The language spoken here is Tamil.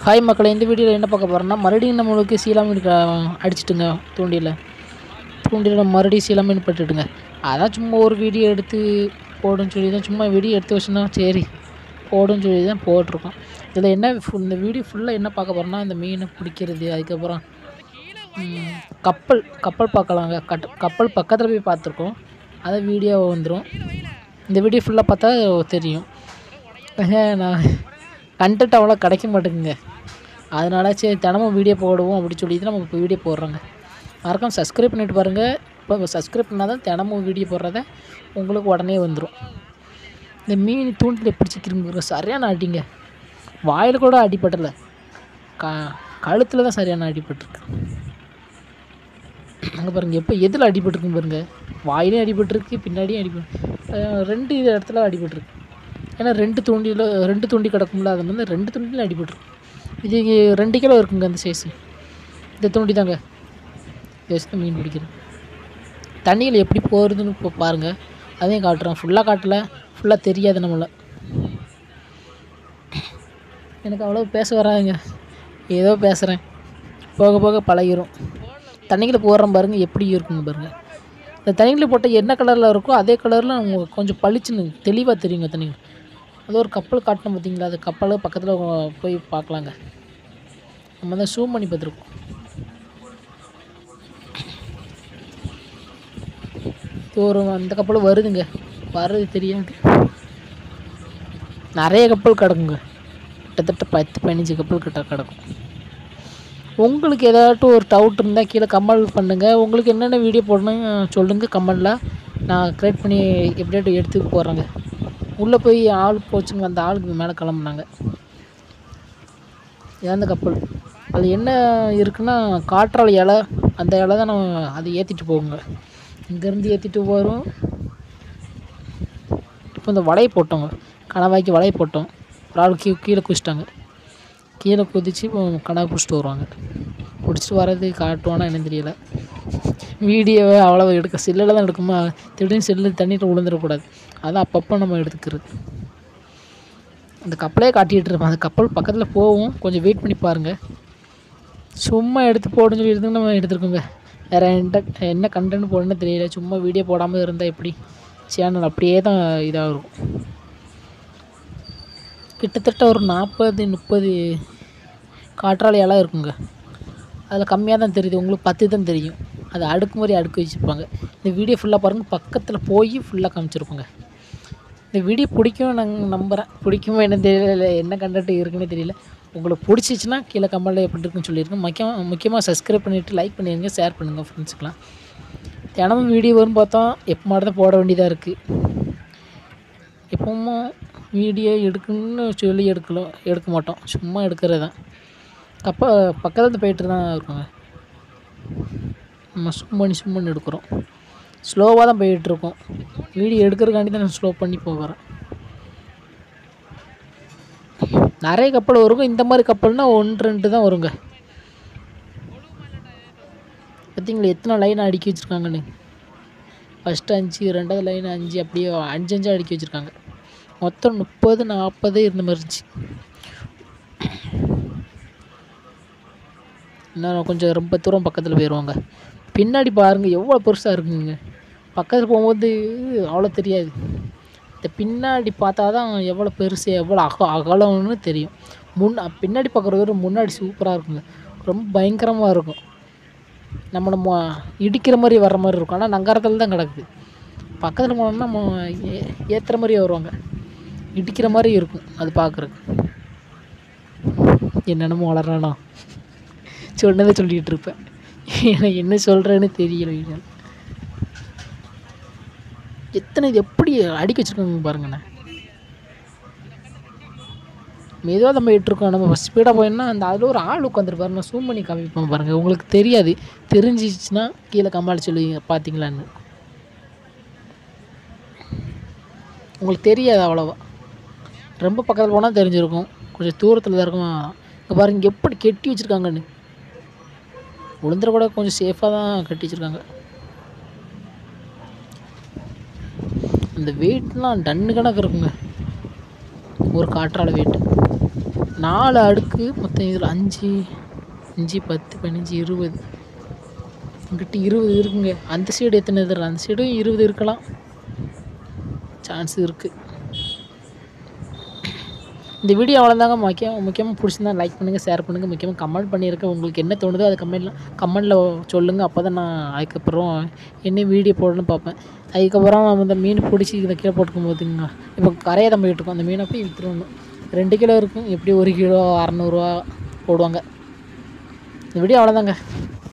ஹாய் மக்களை, இந்த வீடியோவில் என்ன பார்க்க போகிறோம்னா, மறுபடியும் நம்மளுக்கு சீலா மீன் அடிச்சிட்டுங்க. தூண்டியில் மறுபடியும் சீலா மீன் பட்டுட்டுங்க. அதான் சும்மா ஒரு வீடியோ எடுத்து போடுன்னு சொல்லி தான், சும்மா வீடியோ எடுத்து வச்சுன்னா சரி போடுன்னு சொல்லி தான் போட்டிருக்கோம். இதில் என்ன இந்த வீடியோ ஃபுல்லாக என்ன பார்க்க போகிறோம்னா, இந்த மீனை பிடிக்கிறது, அதுக்கப்புறம் கப்பல் பார்க்கலாங்க. கப்பல் பக்கத்தில் போய் பார்த்துருக்கோம், அதை வீடியோ வந்துடும். இந்த வீடியோ ஃபுல்லாக பார்த்தா தெரியும். நான் கண்டென்ட் அவ்வளோ கிடைக்க மாட்டேங்குங்க, அதனால சரி தினமும் வீடியோ போடுவோம் அப்படின்னு சொல்லி தான் நம்ம இப்போ வீடியோ போடுறோங்க. மறக்காம சப்ஸ்கிரைப் பண்ணிட்டு பாருங்கள். இப்போ சப்ஸ்கிரைப் பண்ணால் தான் தினமும் வீடியோ போடுறத உங்களுக்கு உடனே வந்துடும். இந்த மீன் தூண்டில் எப்படி சிக்கிருங்க, சரியான அடிங்க. வாயில் கூட அடிப்படலை, கழுத்தில் தான் சரியான அடிபட்டுருக்கு. அங்கே பாருங்கள், எப்போ எதில் அடிபட்டுருக்குன்னு பாருங்கள். வாயிலையும் அடிபட்டுருக்கு, பின்னாடியும் ரெண்டு இடத்துல அடிபட்டுருக்கு. ஏன்னா ரெண்டு தூண்டி கிடக்கும்ல, அது வந்து ரெண்டு தூண்டிலும் அடிபட்டுருக்கு. இது 2 கிலோ இருக்குங்க அந்த சைஸு. இந்த தூண்டி தாங்க ஜஸ்ட்டு மீன் பிடிக்கிறேன். தண்ணியில் எப்படி போகிறதுன்னு இப்போ பாருங்கள், அதையும் காட்டுறேன். ஃபுல்லாக காட்டலை, ஃபுல்லாக தெரியாது நம்மளை. எனக்கு அவ்வளோ பேச வராதுங்க, ஏதோ பேசுகிறேன். போக போக பழகிரும். தண்ணியில் போடுறோம் பாருங்கள், எப்படி இருக்குங்க பாருங்கள். இந்த தண்ணியில் போட்டால் என்ன கலரில் இருக்கோ அதே கலரில் அவங்க கொஞ்சம் பளிச்சுன்னு தெளிவாக தெரியுங்க தண்ணியில். அது ஒரு கப்பல் காட்டணும் பார்த்தீங்களா, அது கப்பல் பக்கத்தில் போய் பார்க்கலாங்க. நம்ம தான் ஜூம் பண்ணி பார்த்துருக்கோம். அந்த கப்பல் வருதுங்க, வர்றது தெரியாது. நிறைய கப்பல் கிடக்குங்க, கிட்டத்தட்ட 10-15 கப்பல் கிட்ட கிடக்கும். உங்களுக்கு ஏதாட்டும் ஒரு டவுட் இருந்தால் கீழே கமெண்ட் பண்ணுங்கள். உங்களுக்கு என்னென்ன வீடியோ போடணும் சொல்லுங்கள் கமெண்டில். நான் க்ரியேட் பண்ணி எப்படியாட்டும் எடுத்து போடுறேங்க. உள்ளே போய் ஆள் போச்சுங்க, அந்த ஆளுக்கு மேலே கிளம்புனாங்க. இறந்த கப்பல் அது என்ன இருக்குன்னா, காற்றாலை இலை, அந்த இலை தான் நம்ம அதை ஏற்றிட்டு போவோங்க. இங்கேருந்து ஏற்றிட்டு வரும். இப்போ இந்த வலையை போட்டோங்க, கணவாய்க்கு வலையை போட்டோம். ஒரு ஆள் கீழே குதிச்சிட்டாங்க. கீழே குதித்து கனவை பிடிச்சிட்டு வருவாங்க. பிடிச்சிட்டு வர்றது காட்டுவானா என்னன்னு தெரியல. வீடியோவை அவ்வளோ செல்லில் தான் எடுக்குமா, திடீர்னு செல்லு தண்ணியில் விழுந்துடக்கூடாது, அதான் அப்பப்போ நம்ம எடுத்துக்கிறது. அந்த கப்பலே காட்டிகிட்டு இருப்பேன். அந்த கப்பல் பக்கத்தில் போகும், கொஞ்சம் வெயிட் பண்ணி பாருங்கள். சும்மா எடுத்து போடுன்னு சொல்லி நம்ம எடுத்துருக்கோங்க. வேறு என்ன கண்டென்ட் போடணுன்னு தெரியல. சும்மா வீடியோ போடாமல் இருந்தால் எப்படி, சேனல் அப்படியே தான் இதாக இருக்கும். கிட்டத்தட்ட ஒரு 40-30 காற்றாலை இலை இருக்குங்க. அதில் கம்மியாக தான் தெரியுது, உங்களுக்கு 10 தான் தெரியும். அது அடுக்கு மாதிரி அடுக்கு வச்சுருப்பாங்க. இந்த வீடியோ ஃபுல்லாக பாருங்கள், பக்கத்தில் போய் ஃபுல்லாக காமிச்சிருப்போங்க. இந்த வீடியோ பிடிக்கும் நாங்கள் நம்புகிறேன். பிடிக்குமோ என்ன தெரியல, என்ன கண்டென்ட் இருக்குன்னு தெரியல. உங்களுக்கு பிடிச்சிச்சின்னா கீழே கமெண்ட்டில் எப்படி இருக்குன்னு சொல்லியிருக்கேன். முக்கியமாக சப்ஸ்கிரைப் பண்ணிவிட்டு லைக் பண்ணிடுங்க, ஷேர் பண்ணுங்கள் ஃப்ரெண்ட்ஸுக்கெலாம். தினமும் வீடியோ வரும்னு பார்த்தோம், எப்போ மட்டும் தான் போட வேண்டியதாக இருக்குது. எப்பவும் வீடியோ எடுக்கணும்னு சொல்லி எடுக்க மாட்டோம், சும்மா எடுக்கிறது தான். பக்கத்தில் போய்ட்டு தான் இருக்குங்க. நம்ம சும் பண்ணி எடுக்கிறோம். ஸ்லோவாக தான் போயிட்டுருக்கோம். வீடியோ எடுக்கிறதுக்காண்டி தான் நான் ஸ்லோ பண்ணி போகிறேன். நிறைய கப்பல் வருங்க. இந்த மாதிரி கப்பல்னால் 1-2 தான் வருங்க. பார்த்தீங்களா எத்தனை லைன் அடுக்கி வச்சுருக்காங்கன்னு. ஃபஸ்ட்டு 5, 2வது லைன் 5, அப்படியே 5 அடுக்கி வச்சுருக்காங்க. மொத்தம் 30-40 இருந்த மாதிரி இருந்துச்சு. இன்னும் கொஞ்சம் ரொம்ப தூரம் பக்கத்தில் போயிடுவாங்க. பின்னாடி பாருங்கள் எவ்வளோ பெருசாக இருக்குங்க. பக்கத்தில் போகும்போது அவ்வளோ தெரியாது. இந்த பின்னாடி பார்த்தா தான் எவ்வளோ பெருசு, எவ்வளோ அகலம்னு தெரியும். பின்னாடி பார்க்குறது முன்னாடி சூப்பராக இருக்குங்க, ரொம்ப பயங்கரமாக இருக்கும். நம்மளை இடிக்கிற மாதிரி வர்ற மாதிரி இருக்கும். ஆனால் நங்கரத்தில் தான் கிடக்குது. பக்கத்தில் போனோம்னா நம்ம ஏற்றுற மாதிரியே வருவாங்க, இடிக்கிற மாதிரி இருக்கும் அது பார்க்குறதுக்கு. என்னென்னமோ வளரணும் சொன்னதை சொல்லிகிட்டு இருப்பேன், எனக்கு என்ன சொல்கிறேன்னு தெரியல. எத்தனை இது எப்படி அடிக்க வச்சுருக்காங்க பாருங்கண்ணே. மெதுவாக தான் போயிட்டுருக்கோம். நம்ம ஸ்பீடாக போயின்னா அந்த அதில் ஒரு ஆள் உட்காந்துருப்பாரு. நான் ஜூம் பண்ணி காமிப்பேன் பாருங்கள், உங்களுக்கு தெரியாது. தெரிஞ்சிச்சுன்னா கீழே கமெண்ட் சொல்லுவீங்க பார்த்தீங்களான்னு. உங்களுக்கு தெரியாது அவ்வளோவா, ரொம்ப பக்கத்தில் போனால் தெரிஞ்சிருக்கும், கொஞ்சம் தூரத்தில் தான் இருக்கும். இங்கே பாருங்கள் எப்படி கெட்டி வச்சுருக்காங்கன்னு. விழுந்துட கூட கொஞ்சம் சேஃபாக தான் கட்டி வச்சுருக்காங்க. அந்த வெயிட்லாம் டன்னு கணக்கு இருக்குங்க, ஒரு காற்றாலை வெயிட்டு. 4 அடுக்கு மொத்தம். இதில் 5 5 10 15 20 இங்கிட்ட 20 இருக்குங்க. அந்த சைடு எத்தனை எதிர் அந்த சைடும் 20 இருக்கலாம், சான்ஸ் இருக்குது. இந்த வீடியோ அவ்வளோதாங்க. முக்கியமாக பிடிச்சிருந்தா லைக் பண்ணுங்கள், ஷேர் பண்ணுங்கள், முக்கியமாக கமெண்ட் பண்ணியிருக்கேன். உங்களுக்கு என்ன தோணுதோ அது கமெண்டில் சொல்லுங்கள். அப்போ தான் நான் அதுக்கப்புறம் என்ன வீடியோ போடணும்னு பார்ப்பேன். அதுக்கப்புறம் இந்த மீன் பிடிச்சி இதை கீழே போட்டுக்கும் போதுங்க, இப்போ கரையை தான் போயிட்டுருக்கோம். அந்த மீனை போய் விற்றுருவோம். 2 கிலோ இருக்கும், எப்படி 1 கிலோ 600 ரூபா போடுவாங்க. இந்த வீடியோ அவ்வளோதாங்க.